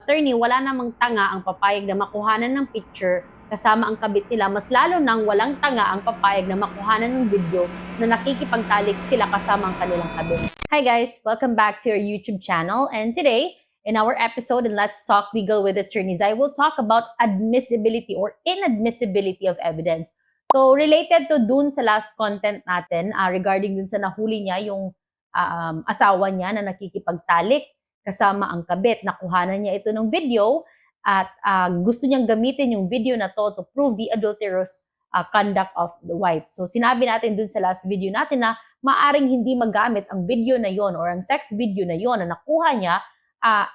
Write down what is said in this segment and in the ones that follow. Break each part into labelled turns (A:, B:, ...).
A: attorney, wala namang tanga ang papayag na makuhanan ng picture kasama ang kabit nila, mas lalo nang walang tanga ang papayag na makuhanan ng video na nakikipagtalik sila kasama ang kanilang kabit. Hi guys! Welcome back to our YouTube channel, and today, in our episode in Let's Talk Legal with Attorneys, I will talk about admissibility or inadmissibility of evidence. So, related to dun sa last content natin, regarding dun sa nahuli niya, yung asawa niya na nakikipagtalik kasama ang kabit. Nakuhanan niya ito ng video at gusto niyang gamitin yung video na to prove the adulterous conduct of the wife. So sinabi natin dun sa last video natin na maaring hindi magamit ang video na yon or ang sex video na yon na nakuha niya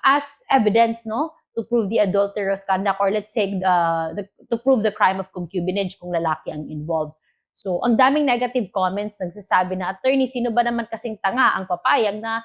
A: as evidence, no, to prove the adulterous conduct, or let's say to prove the crime of concubinage kung lalaki ang involved. So ang daming negative comments nagsasabi na, attorney, sino ba naman kasing tanga ang papayag na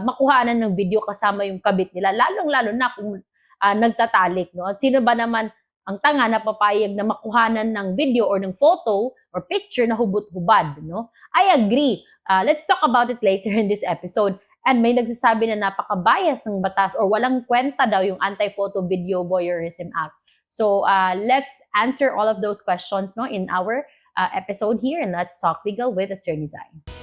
A: makuhanan ng video kasama yung kabit nila, lalong-lalo na kung nagtatalik, no? At sino ba naman ang tanga na papayag na makuhanan ng video or ng photo or picture na hubot-hubad, no? I agree. Let's talk about it later in this episode. And may nagsasabi na napaka-bias ng batas or walang kwenta daw yung Anti-Photo Video Voyeurism Act. So let's answer all of those questions, no, in our episode here, and Let's Talk Legal with Attorney Zai.